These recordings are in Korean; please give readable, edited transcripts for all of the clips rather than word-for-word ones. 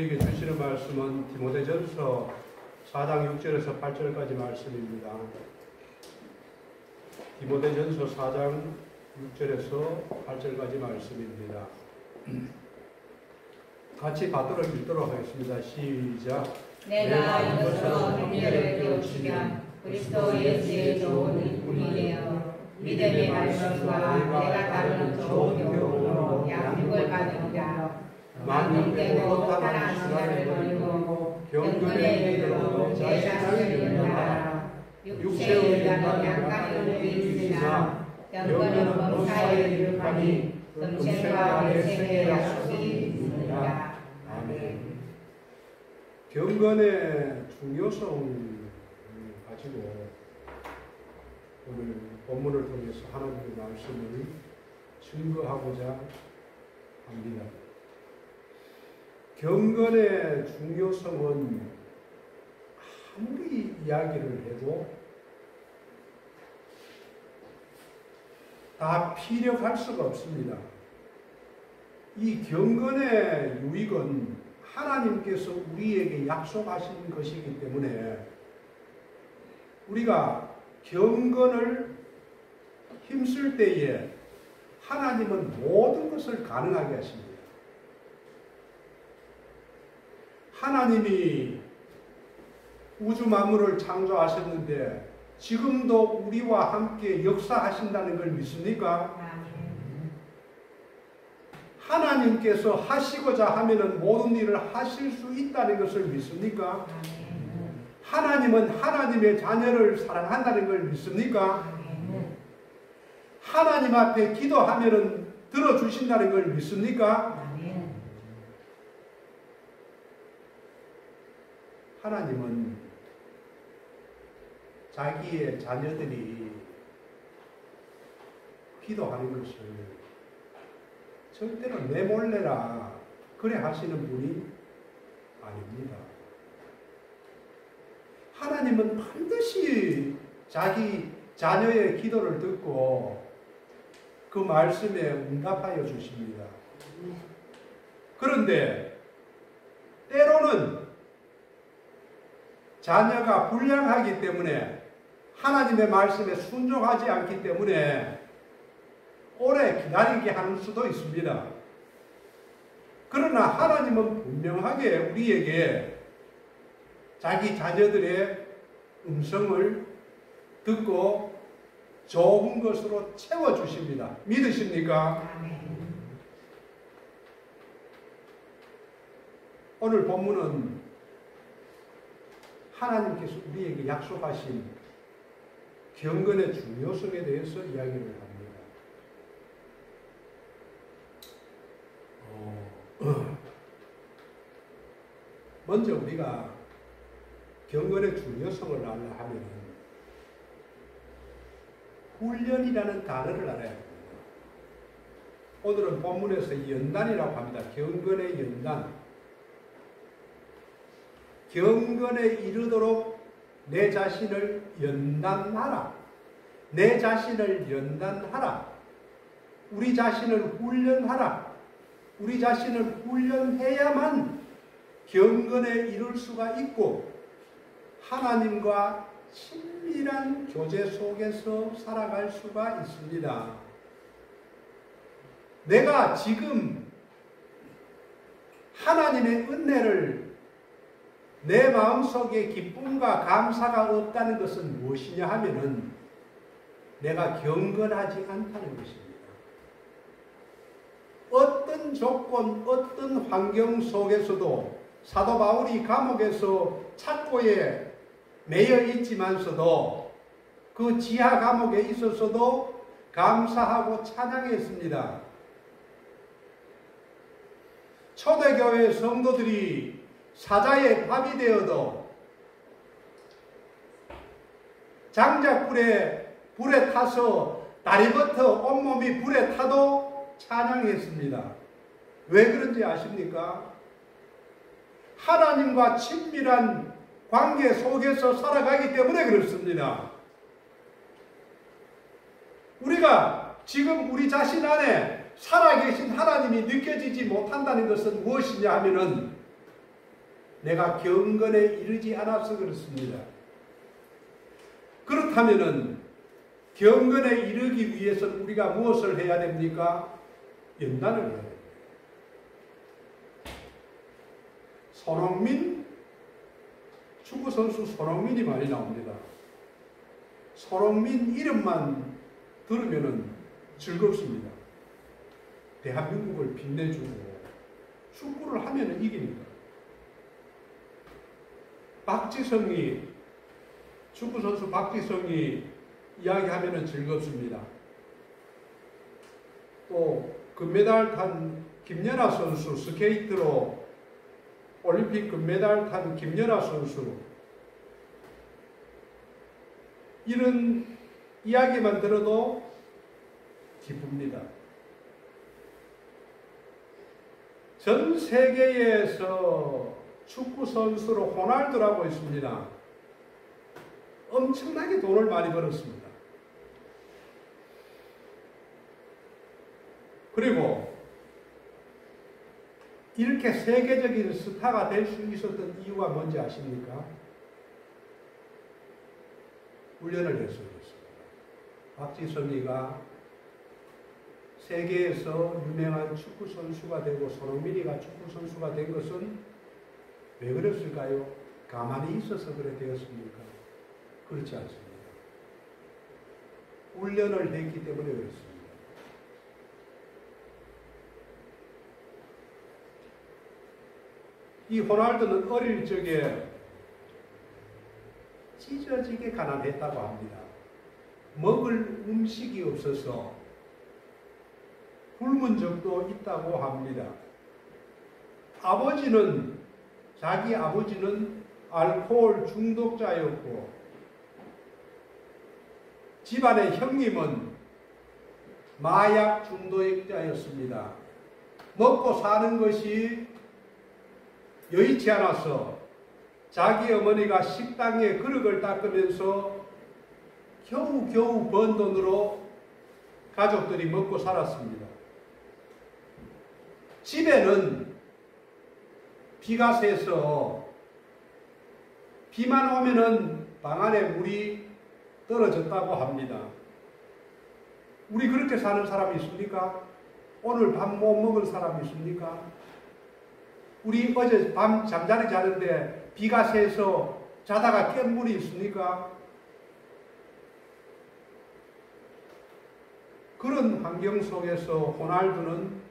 우리에게 주시는 말씀은 디모데전서 4장 6절에서 8절까지 말씀입니다. 디모데전서 4장 6절에서 8절까지 말씀입니다. 같이 받들어 읽도록 하겠습니다. 시작. 내가 이것으로 형제를 깨우치면 그리스도 예수의 좋은 일꾼이 되어 믿음의 말씀과 내가 다루는 좋은 교훈으로 양육을 받으리라. 만민대로 타락한 시간을 버리고 경건의 일으로 내 자신을 연단하라. 육체의 일하는 약간의 일이 있으나 경건은 범사에 이르하니 금생과 내생의 약속이 있느니라. 아멘. 경건의 중요성을 가지고 오늘 본문을 통해서 하나님의 말씀을 증거하고자 합니다. 경건의 중요성은 아무리 이야기를 해도 다 피력할 수가 없습니다. 이 경건의 유익은 하나님께서 우리에게 약속하신 것이기 때문에 우리가 경건을 힘쓸 때에 하나님은 모든 것을 가능하게 하십니다. 하나님이 우주 만물을 창조하셨는데 지금도 우리와 함께 역사하신다는 걸 믿습니까? 하나님께서 하시고자 하면은 모든 일을 하실 수 있다는 것을 믿습니까? 하나님은 하나님의 자녀를 사랑한다는 걸 믿습니까? 하나님 앞에 기도하면은 들어주신다는 걸 믿습니까? 하나님은 자기의 자녀들이 기도하는 것을 절대로 내몰래라 그래 하시는 분이 아닙니다. 하나님은 반드시 자기 자녀의 기도를 듣고 그 말씀에 응답하여 주십니다. 그런데 때로는 자녀가 불량하기 때문에 하나님의 말씀에 순종하지 않기 때문에 오래 기다리게 하는 수도 있습니다. 그러나 하나님은 분명하게 우리에게 자기 자녀들의 음성을 듣고 좋은 것으로 채워주십니다. 믿으십니까? 오늘 본문은 하나님께서 우리에게 약속하신 경건의 중요성에 대해서 이야기를 합니다. 먼저 우리가 경건의 중요성을 알라 하면 훈련이라는 단어를 알아야 합니다. 오늘은 본문에서 연단이라고 합니다. 경건의 연단. 경건에 이르도록 내 자신을 연단하라. 내 자신을 연단하라. 우리 자신을 훈련하라. 우리 자신을 훈련해야만 경건에 이룰 수가 있고 하나님과 친밀한 교제 속에서 살아갈 수가 있습니다. 내가 지금 하나님의 은혜를 내 마음속에 기쁨과 감사가 없다는 것은 무엇이냐 하면은 내가 경건하지 않다는 것입니다. 어떤 조건, 어떤 환경 속에서도 사도 바울이 감옥에서 착고에 매여 있지만서도 그 지하 감옥에 있어서도 감사하고 찬양했습니다. 초대교회 성도들이 사자의 밥이 되어도 장작불에 불에 타서 다리부터 온몸이 불에 타도 찬양했습니다. 왜 그런지 아십니까? 하나님과 친밀한 관계 속에서 살아가기 때문에 그렇습니다. 우리가 지금 우리 자신 안에 살아계신 하나님이 느껴지지 못한다는 것은 무엇이냐 하면은 내가 경건에 이르지 않아서 그렇습니다. 그렇다면은 경건에 이르기 위해서는 우리가 무엇을 해야 됩니까? 연단을 해야 됩니다. 손흥민, 축구선수 손흥민이 많이 나옵니다. 손흥민 이름만 들으면 즐겁습니다. 대한민국을 빛내주고 축구를 하면 이기니까. 박지성이, 축구선수 박지성이 이야기하면 즐겁습니다. 또 금메달 탄 김연아 선수, 스케이트로 올림픽 금메달 탄 김연아 선수, 이런 이야기만 들어도 기쁩니다. 전 세계에서 축구 선수로 호날두라고 있습니다. 엄청나게 돈을 많이 벌었습니다. 그리고 이렇게 세계적인 스타가 될 수 있었던 이유가 뭔지 아십니까? 훈련을 해서 그렇습니다. 박지성이가 세계에서 유명한 축구 선수가 되고 손흥민이가 축구 선수가 된 것은 왜 그랬을까요? 가만히 있어서 그래 되었습니까? 그렇지 않습니다. 훈련을 했기 때문에 그렇습니다. 이 호날두는 어릴 적에 찢어지게 가난했다고 합니다. 먹을 음식이 없어서 굶은 적도 있다고 합니다. 자기 아버지는 알코올 중독자였고, 집안의 형님은 마약 중독자였습니다. 먹고 사는 것이 여의치 않아서 자기 어머니가 식당에 그릇을 닦으면서 겨우겨우 번 돈으로 가족들이 먹고 살았습니다. 집에는 비가 새서 비만 오면은 방 안에 물이 떨어졌다고 합니다. 우리 그렇게 사는 사람이 있습니까? 오늘 밥 못 먹은 사람이 있습니까? 우리 어제 밤 잠자리 자는데 비가 새서 자다가 깬 분이 있습니까? 그런 환경 속에서 호날두는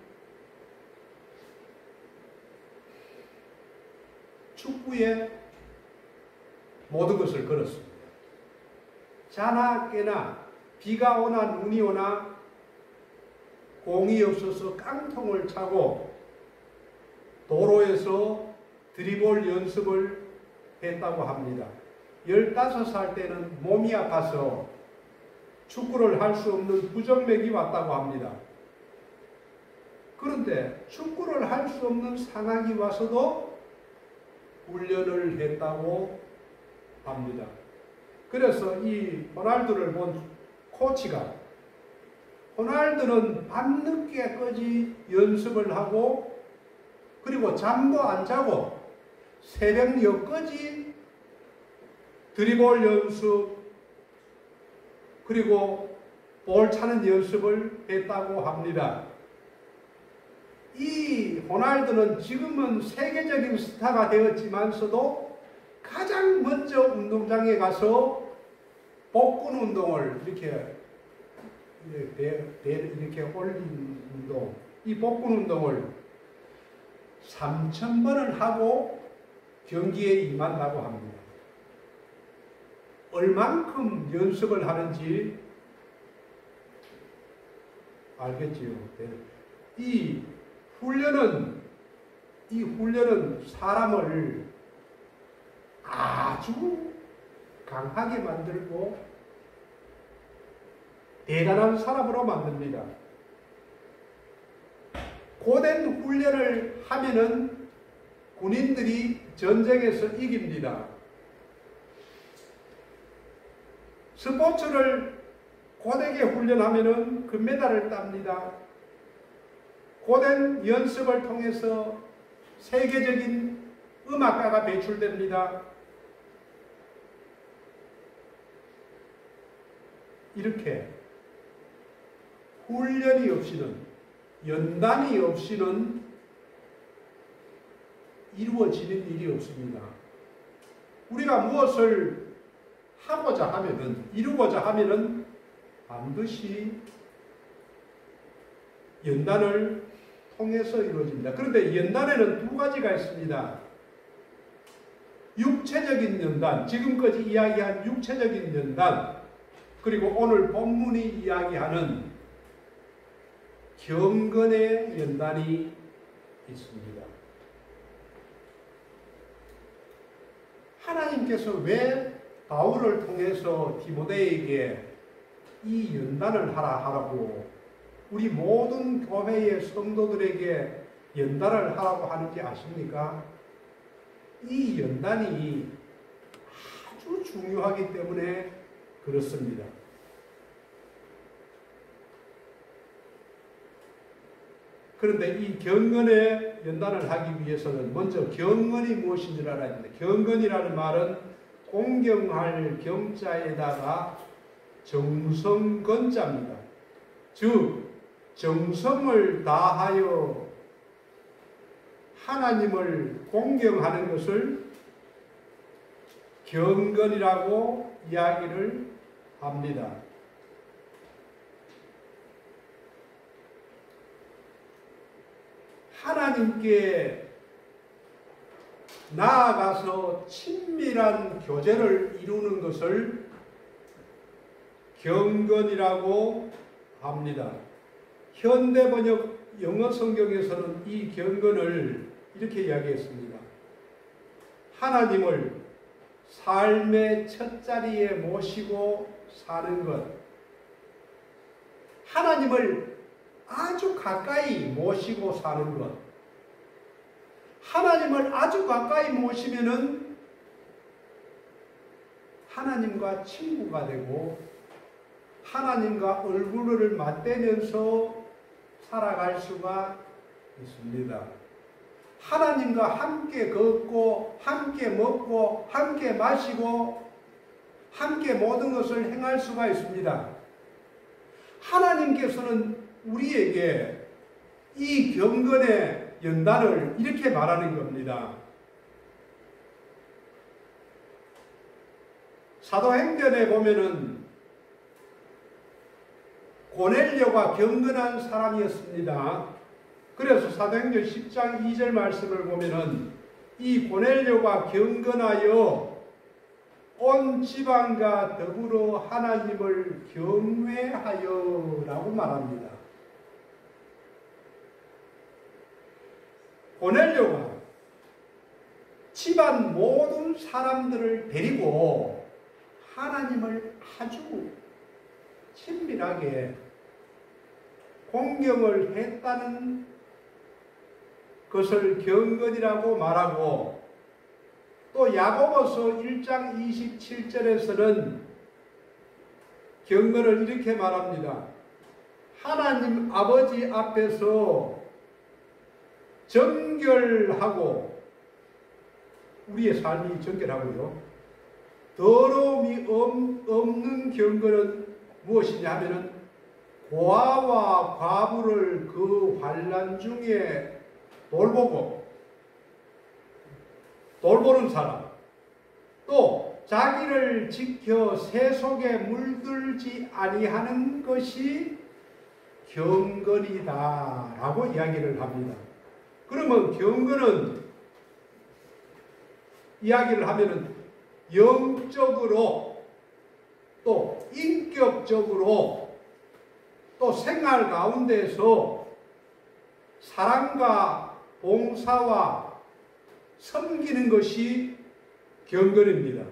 축구에 모든 것을 걸었습니다. 자나 깨나 비가 오나 눈이 오나 공이 없어서 깡통을 차고 도로에서 드리블 연습을 했다고 합니다. 15살 때는 몸이 아파서 축구를 할 수 없는 부정맥이 왔다고 합니다. 그런데 축구를 할 수 없는 상황이 와서도 훈련을 했다고 합니다. 그래서 이 호날두를 본 코치가 호날두는 밤늦게까지 연습을 하고 그리고 잠도 안 자고 새벽녘까지 드리블 연습 그리고 볼 차는 연습을 했다고 합니다. 이 호날두는 지금은 세계적인 스타가 되었지만서도 가장 먼저 운동장에 가서 복근 운동을 이렇게 올린 운동, 이 복근 운동을 3000번을 하고 경기에 임한다고 합니다. 얼만큼 연습을 하는지 알겠지요. 이 훈련은 사람을 아주 강하게 만들고 대단한 사람으로 만듭니다. 고된 훈련을 하면은 군인들이 전쟁에서 이깁니다. 스포츠를 고되게 훈련하면은 금메달을 땁니다. 고된 연습을 통해서 세계적인 음악가가 배출됩니다. 이렇게 훈련이 없이는, 연단이 없이는 이루어지는 일이 없습니다. 우리가 무엇을 하고자 하면은, 이루고자 하면은 반드시 연단을 통해서 이루어집니다. 그런데 연단에는 두 가지가 있습니다. 육체적인 연단, 지금까지 이야기한 육체적인 연단, 그리고 오늘 본문이 이야기하는 경건의 연단이 있습니다. 하나님께서 왜 바울을 통해서 디모데에게 이 연단을 하라고, 우리 모든 교회의 성도들에게 연단을 하라고 하는지 아십니까? 이 연단이 아주 중요하기 때문에 그렇습니다. 그런데 이 경건의 연단을 하기 위해서는 먼저 경건이 무엇인지를 알아야 됩니다. 경건이라는 말은 공경할 경자에다가 정성건자입니다. 즉 정성을 다하여 하나님을 공경하는 것을 경건이라고 이야기를 합니다. 하나님께 나아가서 친밀한 교제를 이루는 것을 경건이라고 합니다. 현대 번역 영어 성경에서는 이 경건을 이렇게 이야기했습니다. 하나님을 삶의 첫 자리에 모시고 사는 것. 하나님을 아주 가까이 모시고 사는 것. 하나님을 아주 가까이 모시면은 하나님과 친구가 되고 하나님과 얼굴을 맞대면서 살아갈 수가 있습니다. 하나님과 함께 걷고 함께 먹고 함께 마시고 함께 모든 것을 행할 수가 있습니다. 하나님께서는 우리에게 이 경건의 연단을 이렇게 말하는 겁니다. 사도행전에 보면은 고넬료가 경건한 사람이었습니다. 그래서 사도행전 10장 2절 말씀을 보면은 이 고넬료가 경건하여 온 지방과 더불어 하나님을 경외하여 라고 말합니다. 고넬료가 집안 모든 사람들을 데리고 하나님을 아주 친밀하게 공경을 했다는 것을 경건이라고 말하고, 또 야고보서 1장 27절에서는 경건을 이렇게 말합니다. 하나님 아버지 앞에서 정결하고, 우리의 삶이 정결하고요, 더러움이 없는 경건은 무엇이냐 하면은 고아와 과부를 그 환난 중에 돌보는 사람, 또 자기를 지켜 새 속에 물들지 아니하는 것이 경건이다 라고 이야기를 합니다. 그러면 경건은 이야기를 하면은 영적으로 또 인격적으로 또 생활 가운데서 사랑과 봉사와 섬기는 것이 경건입니다.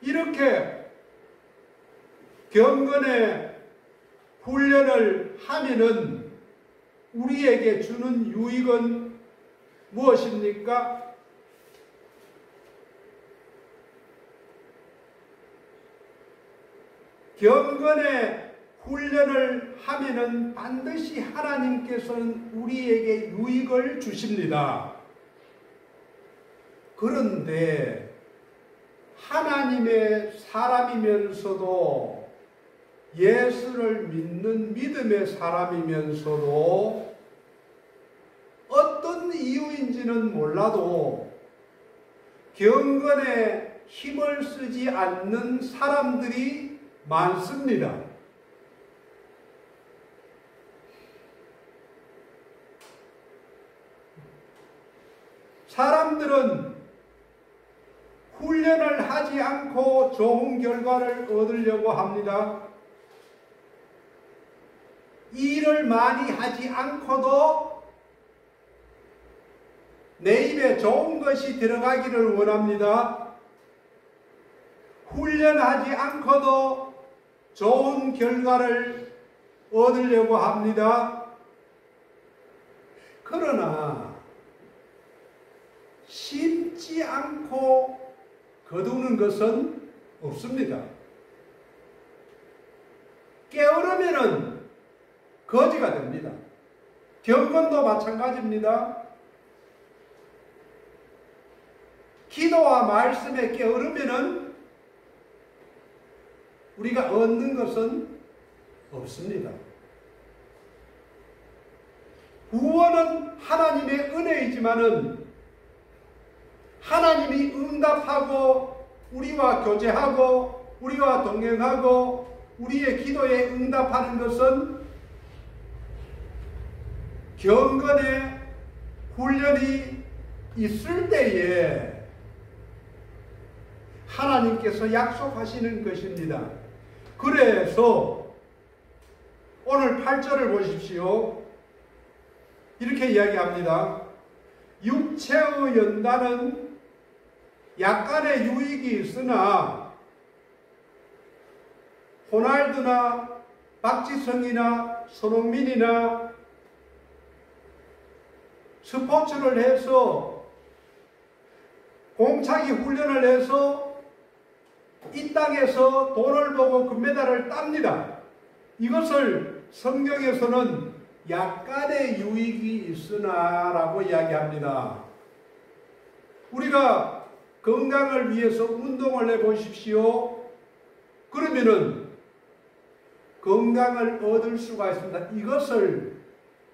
이렇게 경건의 훈련을 하면은 우리에게 주는 유익은 무엇입니까? 경건의 훈련을 하면은 반드시 하나님께서는 우리에게 유익을 주십니다. 그런데 하나님의 사람이면서도 예수를 믿는 믿음의 사람이면서도 어떤 이유인지는 몰라도 경건에 힘을 쓰지 않는 사람들이 많습니다. 사람들은 훈련을 하지 않고 좋은 결과를 얻으려고 합니다. 일을 많이 하지 않고도 내 입에 좋은 것이 들어가기를 원합니다. 훈련하지 않고도 좋은 결과를 얻으려고 합니다. 그러나 심지 않고 거두는 것은 없습니다. 게으르면은 거지가 됩니다. 경건도 마찬가지입니다. 기도와 말씀에 게으르면은 우리가 얻는 것은 없습니다. 구원은 하나님의 은혜이지만은 하나님이 응답하고 우리와 교제하고 우리와 동행하고 우리의 기도에 응답하는 것은 경건의 훈련이 있을 때에 하나님께서 약속하시는 것입니다. 그래서 오늘 8절을 보십시오. 이렇게 이야기합니다. 육체의 연단은 약간의 유익이 있으나 호날두나 박지성이나 손흥민이나 스포츠를 해서 공차기 훈련을 해서 이 땅에서 돈을 보고 금메달을 땁니다. 이것을 성경에서는 약간의 유익이 있으나 라고 이야기합니다. 우리가 건강을 위해서 운동을 해보십시오. 그러면은 건강을 얻을 수가 있습니다. 이것을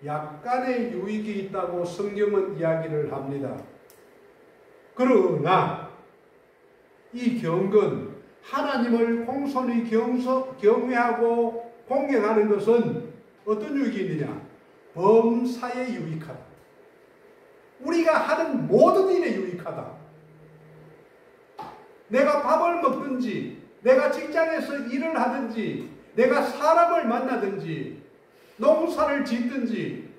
약간의 유익이 있다고 성경은 이야기를 합니다. 그러나 이 경건, 하나님을 공손히 경외하고 공경하는 것은 어떤 유익이 있느냐? 범사에 유익하다. 우리가 하는 모든 일에 유익하다. 내가 밥을 먹든지, 내가 직장에서 일을 하든지, 내가 사람을 만나든지, 농사를 짓든지,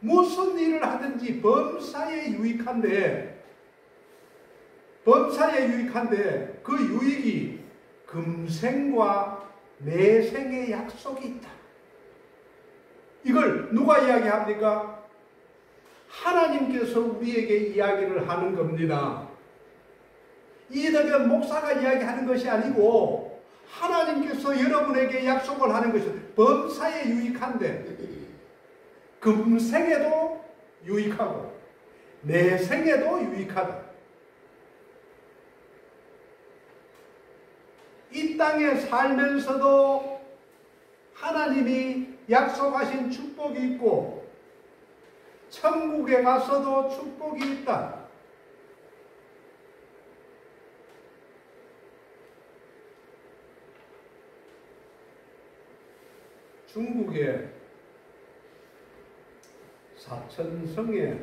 무슨 일을 하든지 범사에 유익한데, 그 유익이 금생과 내생의 약속이 있다. 이걸 누가 이야기합니까? 하나님께서 우리에게 이야기를 하는 겁니다. 이덕현 목사가 이야기하는 것이 아니고 하나님께서 여러분에게 약속을 하는 것이 범사에 유익한데 금생에도 유익하고 내생에도 유익하다. 이 땅에 살면서도 하나님이 약속하신 축복이 있고 천국에 가서도 축복이 있다. 중국의 사천성에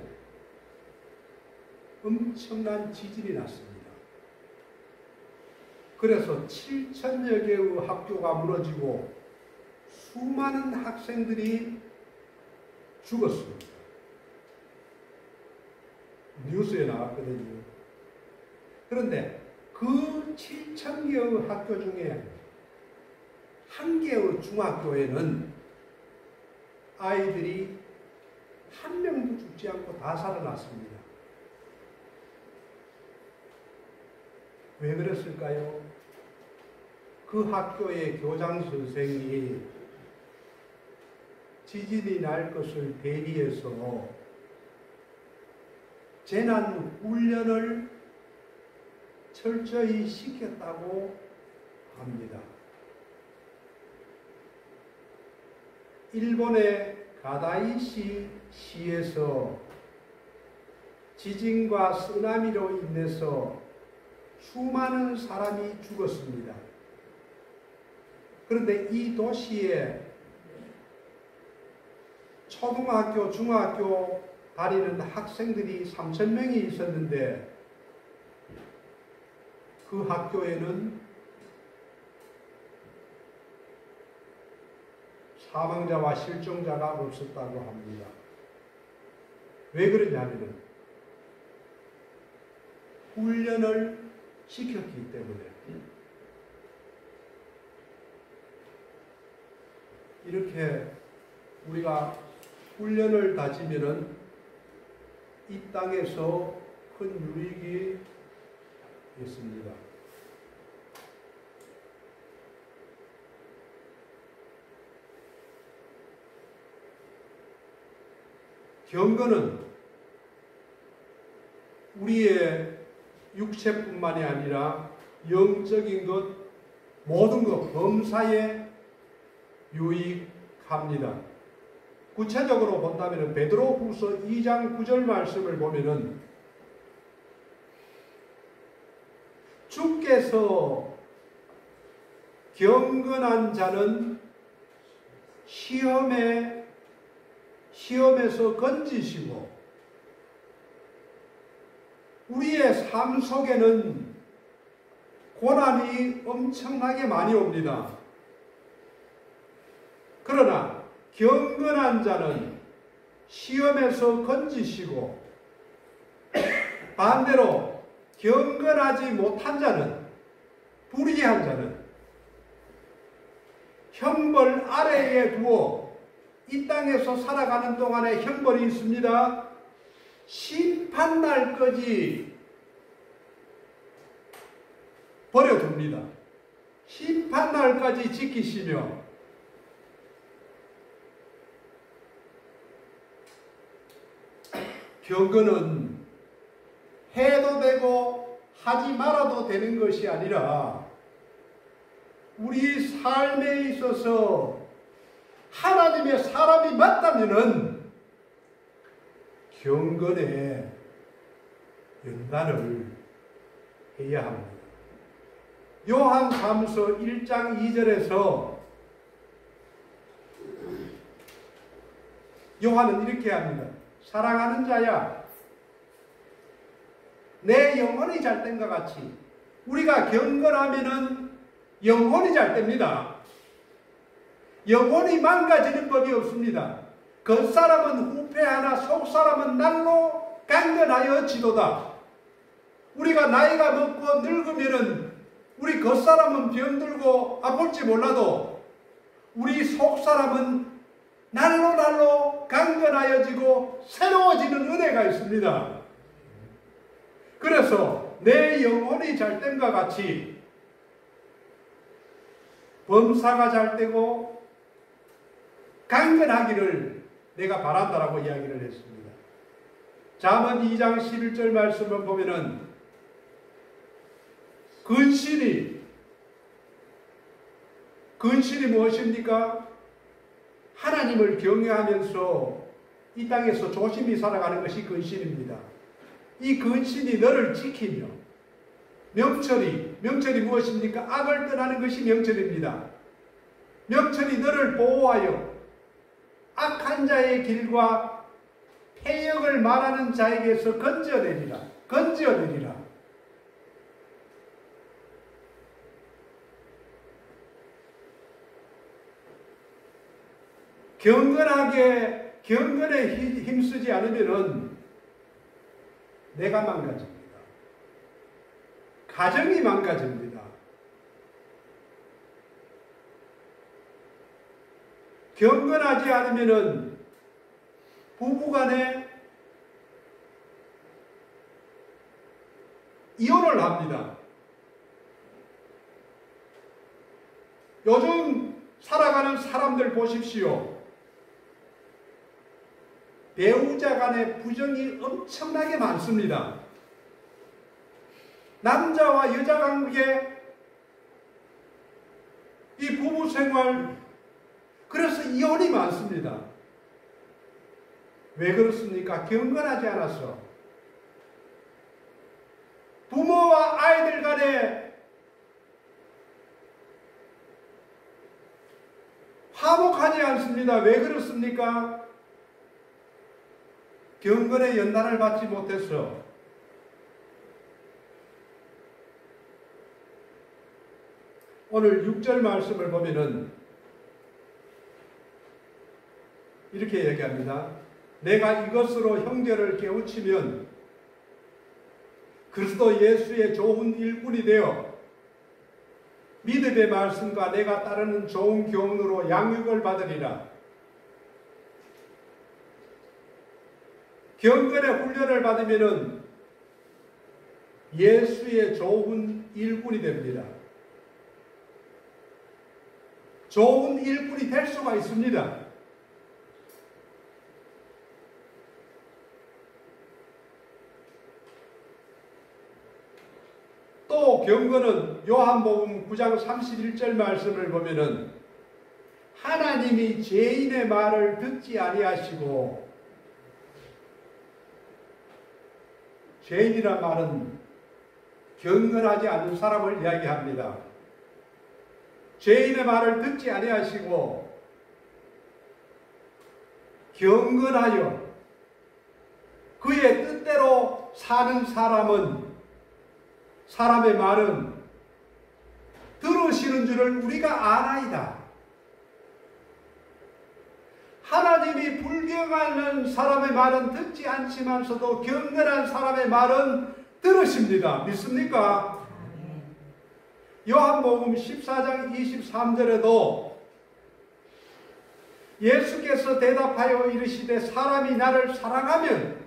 엄청난 지진이 났습니다. 그래서 7,000여 개의 학교가 무너지고 수많은 학생들이 죽었습니다. 뉴스에 나왔거든요. 그런데 그 7,000개의 학교 중에 한 개의 중학교에는 아이들이 한 명도 죽지 않고 다 살아났습니다. 왜 그랬을까요? 그 학교의 교장 선생이 지진이 날 것을 대비해서 재난 훈련을 철저히 시켰다고 합니다. 일본의 가다이시 시에서 지진과 쓰나미로 인해서 수많은 사람이 죽었습니다. 그런데 이 도시에 초등학교, 중학교 다니는 학생들이 3,000명이 있었는데 그 학교에는 사망자와 실종자가 없었다고 합니다. 왜 그러냐면 훈련을 시켰기 때문에. 이렇게 우리가 훈련을 다지면은 이 땅에서 큰 유익이 있습니다. 경건은 우리의 육체뿐만이 아니라 영적인 것, 모든 것, 범사에 유익합니다. 구체적으로 본다면 베드로후서 2장 9절 말씀을 보면은 주께서 경건한 자는 시험에서 건지시고 우리의 삶 속에는 고난이 엄청나게 많이 옵니다. 그러나 경건한 자는 시험에서 건지시고 반대로 경건하지 못한 자는, 불의한 자는 형벌 아래에 두어 이 땅에서 살아가는 동안에 형벌이 있습니다. 심판날까지 버려둡니다. 심판날까지 지키시며 경건은 해도 되고 하지 말아도 되는 것이 아니라 우리 삶에 있어서 하나님의 사람이 맞다면은 경건에 연단을 해야 합니다. 요한 3서 1장 2절에서 요한은 이렇게 합니다. 사랑하는 자야, 내 영혼이 잘된 것 같이 우리가 경건하면은 영혼이 잘됩니다. 영혼이 망가지는 법이 없습니다. 겉사람은 후패하나 속사람은 날로 강건하여 지도다. 우리가 나이가 먹고 늙으면은 우리 겉사람은 병들고 아플지 몰라도 우리 속사람은 날로 강건하여지고 새로워지는 은혜가 있습니다. 그래서 내 영혼이 잘된과 같이 범사가 잘되고 강건하기를 내가 바란다라고 이야기를 했습니다. 잠언 2장 11절 말씀을 보면은 근신이 무엇입니까? 하나님을 경외하면서 이 땅에서 조심히 살아가는 것이 근신입니다. 이 근신이 너를 지키며 명철이 무엇입니까? 악을 떠나는 것이 명철입니다. 명철이 너를 보호하여 악한 자의 길과 폐역을 말하는 자에게서 건져내리라. 경건에 힘쓰지 않으면은 내가 망가집니다. 가정이 망가집니다. 경건하지 않으면은 부부간에 이혼을 합니다. 요즘 살아가는 사람들 보십시오. 배우자 간의 부정이 엄청나게 많습니다. 남자와 여자 관계, 이 부부 생활, 그래서 이혼이 많습니다. 왜 그렇습니까? 경건하지 않아서. 부모와 아이들 간에 화목하지 않습니다. 왜 그렇습니까? 경건의 연단을 받지 못해서. 오늘 6절 말씀을 보면은 이렇게 얘기합니다. 내가 이것으로 형제를 깨우치면 그리스도 예수의 좋은 일꾼이 되어 믿음의 말씀과 내가 따르는 좋은 교훈으로 양육을 받으리라. 경건의 훈련을 받으면 예수의 좋은 일꾼이 됩니다. 좋은 일꾼이 될 수가 있습니다. 또 경건은 요한복음 9장 31절 말씀을 보면은 하나님이 죄인의 말을 듣지 아니하시고, 죄인이란 말은 경건하지 않은 사람을 이야기합니다. 죄인의 말을 듣지 아니하시고 경건하여 그의 뜻대로 사는 사람의 말은 들으시는 줄을 우리가 아나이다. 하나님이 불경하는 사람의 말은 듣지 않지만서도 경건한 사람의 말은 들으십니다. 믿습니까? 요한복음 14장 23절에도 예수께서 대답하여 이르시되 사람이 나를 사랑하면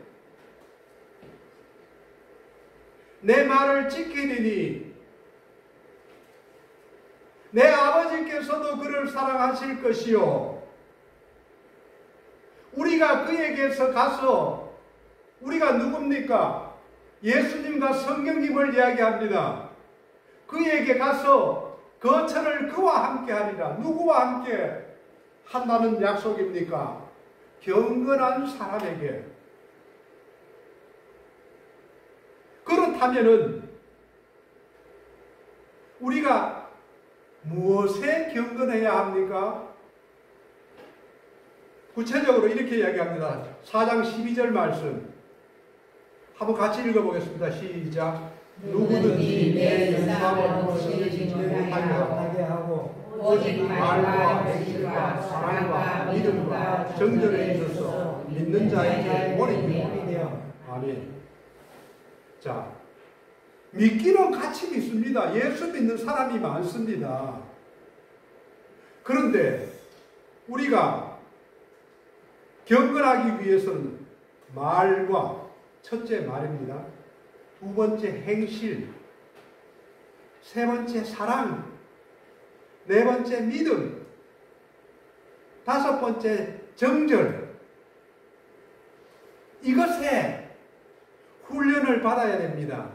내 말을 지키리니 내 아버지께서도 그를 사랑하실 것이요 우리가 그에게서 가서, 우리가 누굽니까? 예수님과 성령님을 이야기합니다. 그에게 가서 거처를 그와 함께 하리라. 누구와 함께 한다는 약속입니까? 경건한 사람에게. 그렇다면은 우리가 무엇에 경건해야 합니까? 구체적으로 이렇게 이야기합니다. 4장 12절 말씀 한번 같이 읽어보겠습니다. 시작. 누구든지 내 영광을 거스르지 못하게 하고 오직 말과 행실과 사랑과 믿음과 정절에 있어서 믿는 자에게 머리이 되어. 아멘. 자, 믿기는 같이 믿습니다. 예수 믿는 사람이 많습니다. 그런데 우리가 경건하기 위해서는 말과, 첫째 말입니다. 두 번째 행실, 세 번째 사랑, 네 번째 믿음, 다섯 번째 정절, 이것에 훈련을 받아야 됩니다.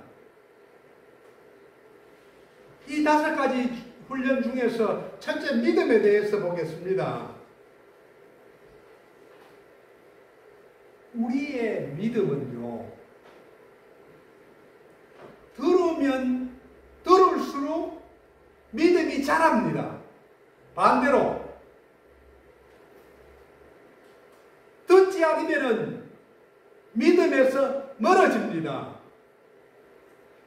이 다섯 가지 훈련 중에서 첫째 믿음에 대해서 보겠습니다. 우리의 믿음은요, 들으면 들을수록 믿음이 자랍니다. 반대로 듣지 않으면 믿음에서 멀어집니다.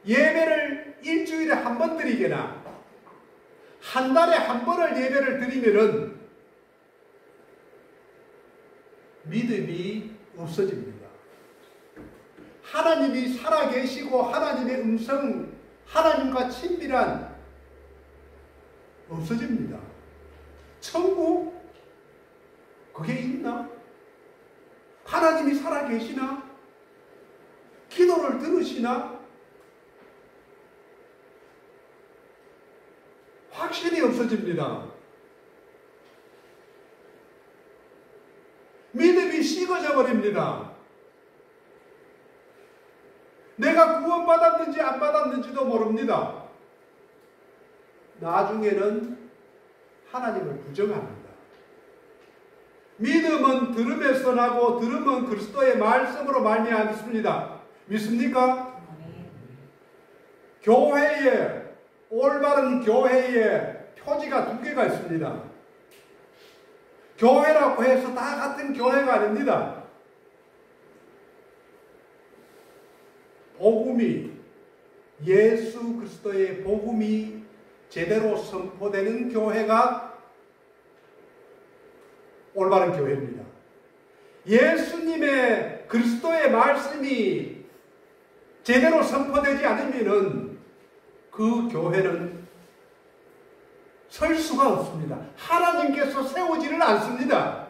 예배를 일주일에 한 번 드리거나 한 달에 한 번을 예배를 드리면은 믿음이 없어집니다. 하나님이 살아계시고 하나님의 음성, 하나님과 친밀한 없어집니다. 천국? 그게 있나? 하나님이 살아계시나? 기도를 들으시나? 확신이 없어집니다. 믿음이 식어져 버립니다. 내가 구원받았는지 안 받았는지도 모릅니다. 나중에는 하나님을 부정합니다. 믿음은 들음에서 나고 들음은 그리스도의 말씀으로 말미암습니다. 믿습니까? 교회에, 올바른 교회에 표지가 두 개가 있습니다. 교회라고 해서 다 같은 교회가 아닙니다. 복음이, 예수 그리스도의 복음이 제대로 선포되는 교회가 올바른 교회입니다. 예수님의 그리스도의 말씀이 제대로 선포되지 않으면은 그 교회는 설 수가 없습니다. 하나님께서 세우지를 않습니다.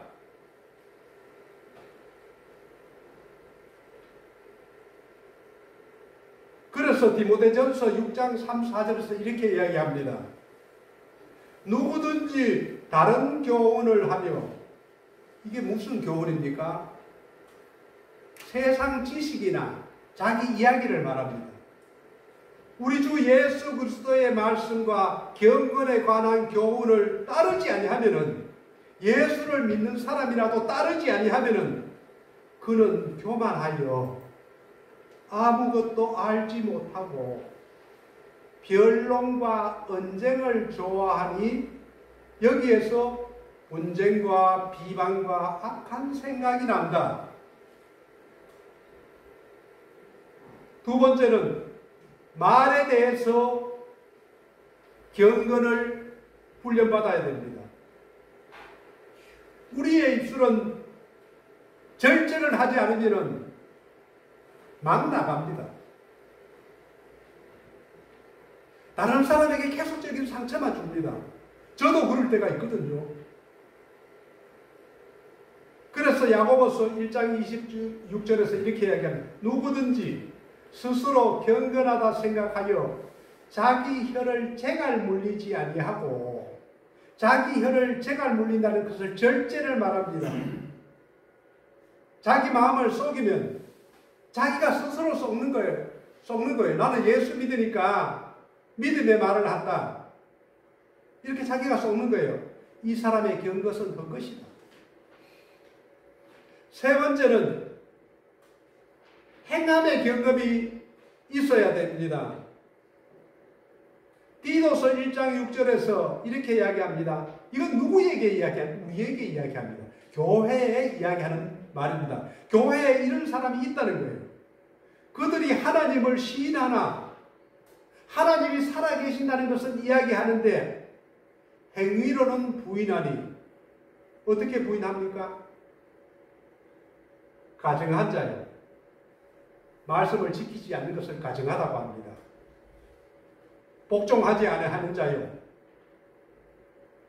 그래서 디모데전서 6장 3, 4절에서 이렇게 이야기합니다. 누구든지 다른 교훈을 하며, 이게 무슨 교훈입니까? 세상 지식이나 자기 이야기를 말합니다. 우리 주 예수 그리스도의 말씀과 경건에 관한 교훈을 따르지 아니하면은, 예수를 믿는 사람이라도 따르지 아니하면은 그는 교만하여 아무것도 알지 못하고 변론과 언쟁을 좋아하니 여기에서 분쟁과 비방과 악한 생각이 난다. 두 번째는 말에 대해서 경건을 훈련받아야 됩니다. 우리의 입술은 절제를 하지 않으면 막 나갑니다. 다른 사람에게 계속적인 상처만 줍니다. 저도 그럴 때가 있거든요. 그래서 야고보서 1장 26절에서 이렇게 이야기합니다. 누구든지 스스로 경건하다 생각하여 자기 혀를 재갈 물리지 아니하고, 자기 혀를 재갈 물린다는 것을 절제를 말합니다. 자기 마음을 속이면 자기가 스스로 속는 거예요. 나는 예수 믿으니까 믿음의 말을 한다. 이렇게 자기가 속는 거예요. 이 사람의 경것은 헛것이다. 세 번째는 행함의 경험이 있어야 됩니다. 디도서 1장 6절에서 이렇게 이야기합니다. 이건 누구에게 이야기합니까? 우리에게 이야기합니다. 교회에 이야기하는 말입니다. 교회에 이런 사람이 있다는 거예요. 그들이 하나님을 시인하나 하나님이 살아계신다는 것을 이야기하는데 행위로는 부인하니, 어떻게 부인합니까? 가증한 자요. 말씀을 지키지 않는 것을 가증하다고 합니다. 복종하지 아니하는 자요.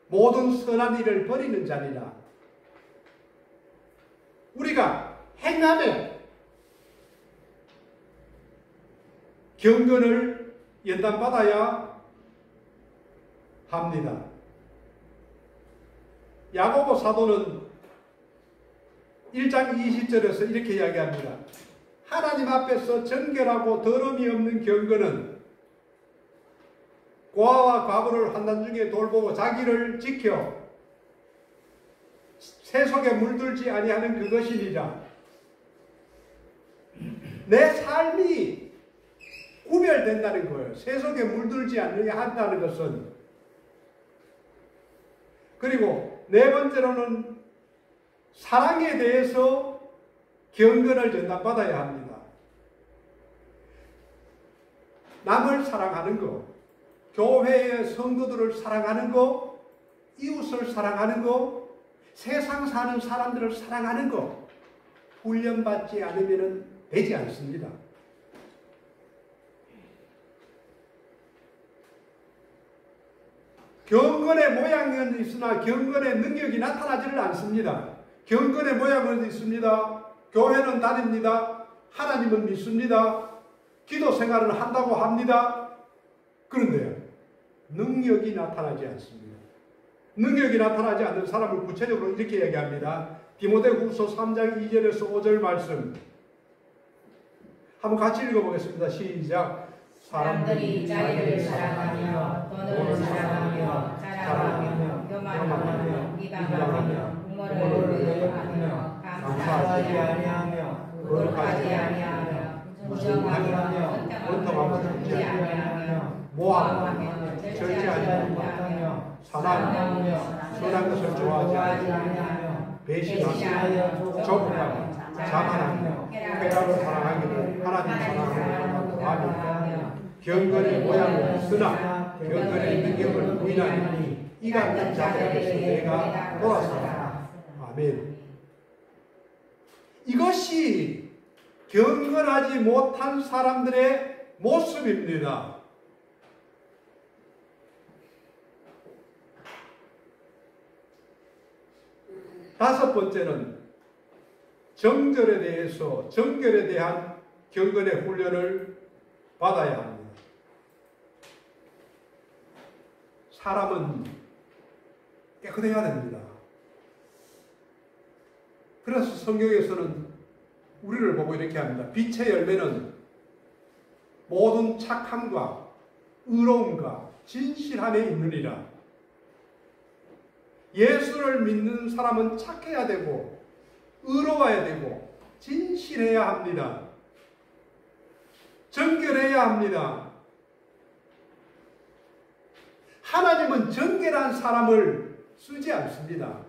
모든 선한 일을 버리는 자니라. 우리가 행함에 경건을 연단받아야 합니다. 야고보 사도는 1장 20절에서 이렇게 이야기합니다. 하나님 앞에서 정결하고 더러움이 없는 경건은 고아와 과부를 환난 중에 돌보고 자기를 지켜 새 속에 물들지 아니하는 그것이니라. 내 삶이 구별된다는 거예요. 새 속에 물들지 않느냐 한다는 것은. 그리고 네 번째로는 사랑에 대해서 경건을 전담받아야 합니다. 남을 사랑하는 것, 교회의 성도들을 사랑하는 것, 이웃을 사랑하는 것, 세상 사는 사람들을 사랑하는 것, 훈련받지 않으면 되지 않습니다. 경건의 모양은 있으나 경건의 능력이 나타나지를 않습니다. 경건의 모양은 있습니다. 교회는 다닙니다. 하나님은 믿습니다. 기도 생활을 한다고 합니다. 그런데 능력이 나타나지 않습니다. 능력이 나타나지 않는 사람을 구체적으로 이렇게 얘기합니다. 디모데후서 3장 2절에서 5절 말씀 한번 같이 읽어보겠습니다. 시작. 사람들이 자기를 사랑하며 돈을 사랑하며 자랑하며 교만하며 비방하며 부모를 외면하며 감사하지 아니하며 거룩하지 아니하며 무정하며 원통하며 죽지 아니하며 모함하며 절제하지 못하며 사랑하며 선한 것을 좋아하지 아니하며 배신하며 조급하며 자만하며 쾌락을 사랑하기를 하나님 사랑하는 마음이 경건의 모양을 쓰나 경건의 능력을 부인하니 이 같은 자들에게서 내가 돌아서라. 아멘. 이것이 경건하지 못한 사람들의 모습입니다. 다섯 번째는 정절에 대해서 정결에 대한 경건의 훈련을 받아야 합니다. 사람은 깨끗해야 됩니다. 그래서 성경에서는 우리를 보고 이렇게 합니다. 빛의 열매는 모든 착함과 의로움과 진실함에 있느니라. 예수를 믿는 사람은 착해야 되고 의로워야 되고 진실해야 합니다. 정결해야 합니다. 하나님은 정결한 사람을 쓰지 않습니다.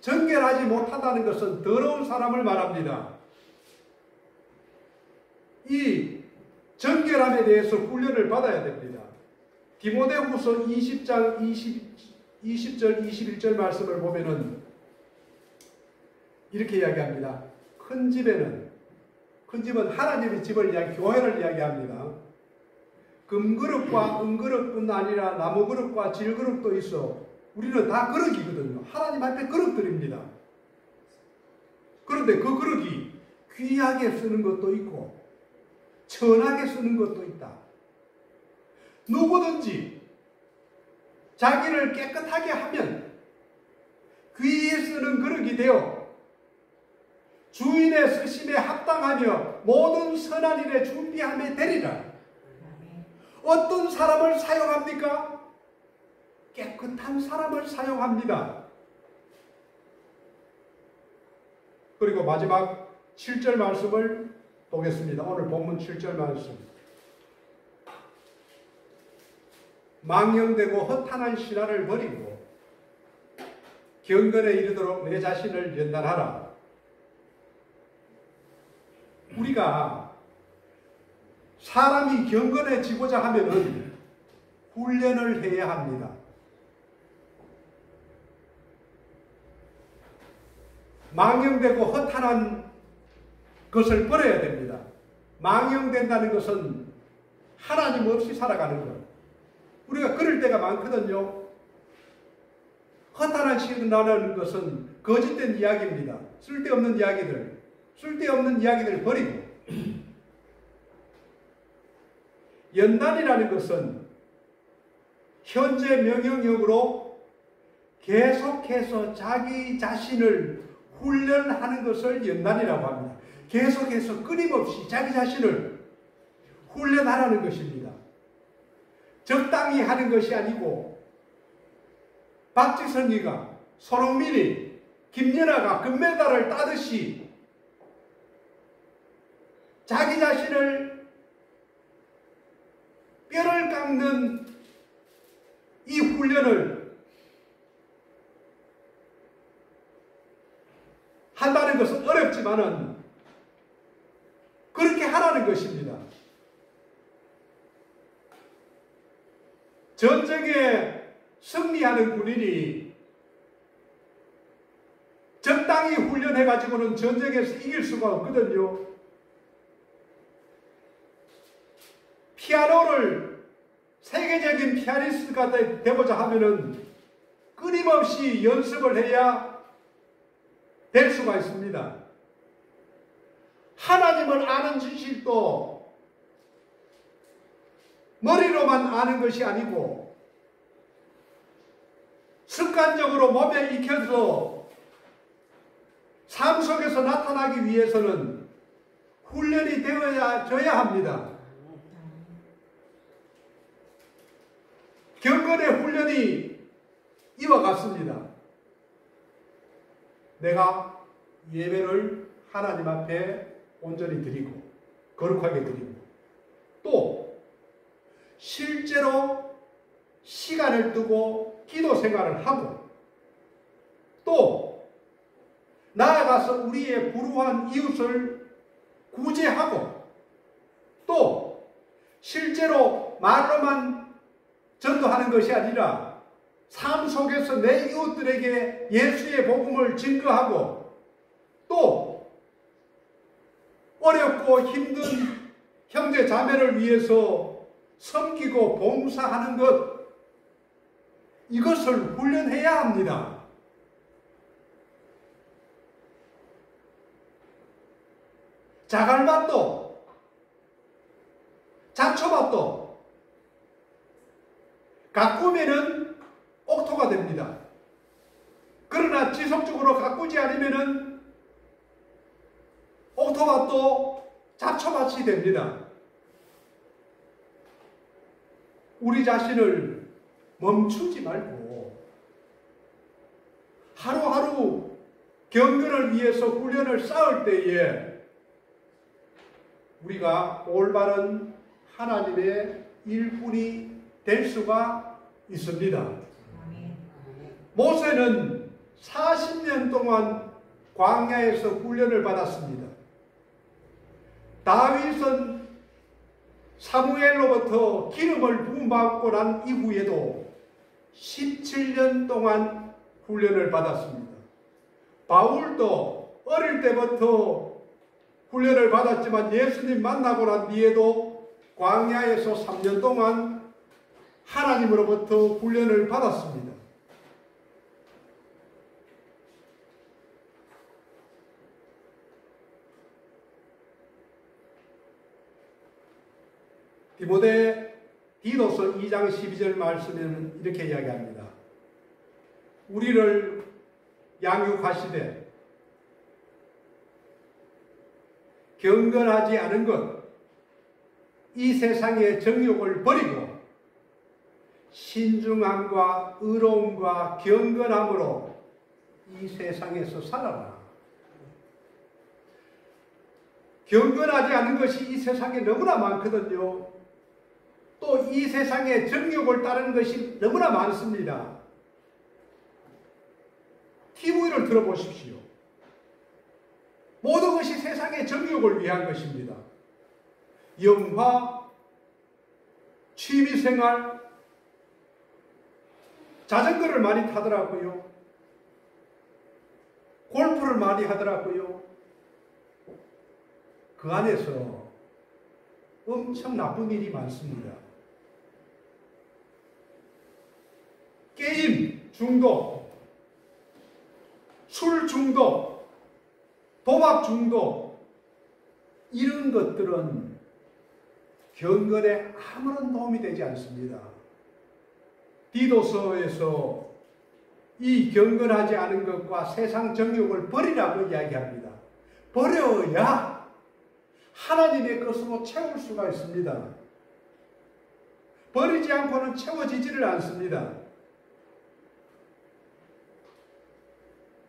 정결하지 못하다는 것은 더러운 사람을 말합니다. 이 정결함에 대해서 훈련을 받아야 됩니다. 디모데후서 20장 20절 21절 말씀을 보면은 이렇게 이야기합니다. 큰 집은 하나님의 집을 교회를 이야기합니다. 금그릇과 은그릇뿐 아니라 나무그릇과 질그릇도 있어. 우리는 다 그릇이거든요. 하나님 앞에 그릇들입니다. 그런데 그 그릇이 귀하게 쓰는 것도 있고 천하게 쓰는 것도 있다. 누구든지 자기를 깨끗하게 하면 귀히 쓰는 그릇이 되어 주인의 쓰심에 합당하며 모든 선한 일에 준비함에 되리라. 어떤 사람을 사용합니까? 깨끗한 사람을 사용합니다. 그리고 마지막 7절 말씀을 보겠습니다. 오늘 본문 7절 말씀. 망령되고 허탄한 신화를 버리고 경건에 이르도록 내 자신을 연단하라. 우리가 사람이 경건해지고자 하면은 훈련을 해야 합니다. 망령되고 허탄한 것을 버려야 됩니다. 망령된다는 것은 하나님 없이 살아가는 것. 우리가 그럴 때가 많거든요. 허탄한 신이라는 것은 거짓된 이야기입니다. 쓸데없는 이야기들 버리고 연단이라는 것은 현재 명령력으로 계속해서 자기 자신을 훈련하는 것을 연단이라고 합니다. 계속해서 끊임없이 자기 자신을 훈련하라는 것입니다. 적당히 하는 것이 아니고 박지선이가 손흥민이 김연아가 금메달을 따듯이 자기 자신을 뼈를 깎는 이 훈련을 한다는 것은 어렵지만은 그렇게 하라는 것입니다. 전쟁에 승리하는 군인이 적당히 훈련해가지고는 전쟁에서 이길 수가 없거든요. 피아노를 세계적인 피아니스트가 되고자 하면은 끊임없이 연습을 해야 될 수가 있습니다. 하나님을 아는 지식도 머리로만 아는 것이 아니고 습관적으로 몸에 익혀서 삶 속에서 나타나기 위해서는 훈련이 되어야 합니다. 경건의 훈련이 이와 같습니다. 내가 예배를 하나님 앞에 온전히 드리고 거룩하게 드리고 또 실제로 시간을 두고 기도 생활을 하고 또 나아가서 우리의 불우한 이웃을 구제하고 또 실제로 말로만 전도하는 것이 아니라 삶 속에서 내 이웃들에게 예수의 복음을 증거하고 또 어렵고 힘든 형제 자매를 위해서 섬기고 봉사하는 것, 이것을 훈련해야 합니다. 자갈밭도 잡초밭도 가꾸면은 옥토가 됩니다. 그러나 지속적으로 가꾸지 않으면은 옥토밭도 잡초밭이 됩니다. 우리 자신을 멈추지 말고 하루하루 경건을 위해서 훈련을 쌓을 때에 우리가 올바른 하나님의 일꾼이 될 수가 있습니다. 모세는 40년 동안 광야에서 훈련을 받았습니다. 다윗은 사무엘로부터 기름을 부음받고 난 이후에도 17년 동안 훈련을 받았습니다. 바울도 어릴 때부터 훈련을 받았지만 예수님 만나고 난 뒤에도 광야에서 3년 동안 하나님으로부터 훈련을 받았습니다. 디도서 2장 12절 말씀에는 이렇게 이야기합니다. 우리를 양육하시되 경건하지 않은 것, 이 세상의 정욕을 버리고 신중함과 의로움과 경건함으로 이 세상에서 살아라. 경건하지 않은 것이 이 세상에 너무나 많거든요. 또 이 세상의 정욕을 따르는 것이 너무나 많습니다. TV를 들어보십시오. 모든 것이 세상의 정욕을 위한 것입니다. 영화, 취미생활, 자전거를 많이 타더라고요. 골프를 많이 하더라고요. 그 안에서 엄청 나쁜 일이 많습니다. 게임 중독, 술 중독, 도박 중독, 이런 것들은 경건에 아무런 도움이 되지 않습니다. 디도서에서 이 경건하지 않은 것과 세상 정욕을 버리라고 이야기합니다. 버려야 하나님의 것으로 채울 수가 있습니다. 버리지 않고는 채워지지를 않습니다.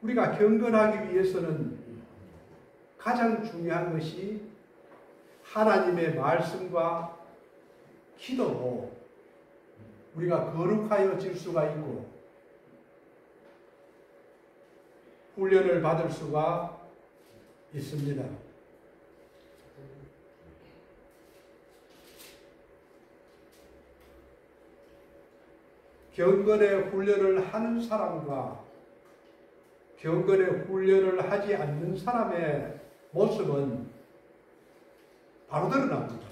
우리가 경건하기 위해서는 가장 중요한 것이 하나님의 말씀과 기도로 우리가 거룩하여질 수가 있고 훈련을 받을 수가 있습니다. 경건의 훈련을 하는 사람과 경건의 훈련을 하지 않는 사람의 모습은 바로 드러납니다.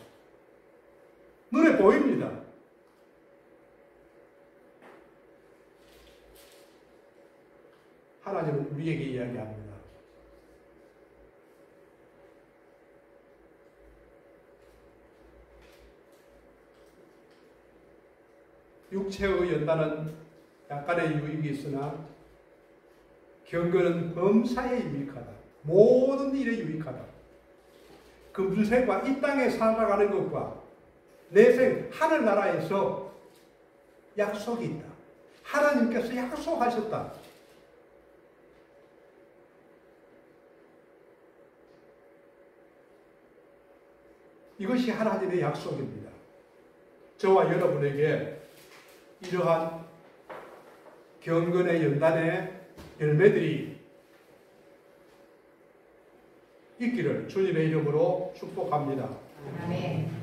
눈에 보입니다. 하나님은 우리에게 이야기합니다. 육체의 연단은 약간의 유익이 있으나 경건은 범사에 유익하다. 모든 일에 유익하다. 금수생과 이 땅에 살아가는 것과 내생 하늘나라에서 약속이 있다. 하나님께서 약속하셨다. 이것이 하나님의 약속입니다. 저와 여러분에게 이러한 경건의 연단의 열매들이 있기를 주님의 이름으로 축복합니다. 아멘.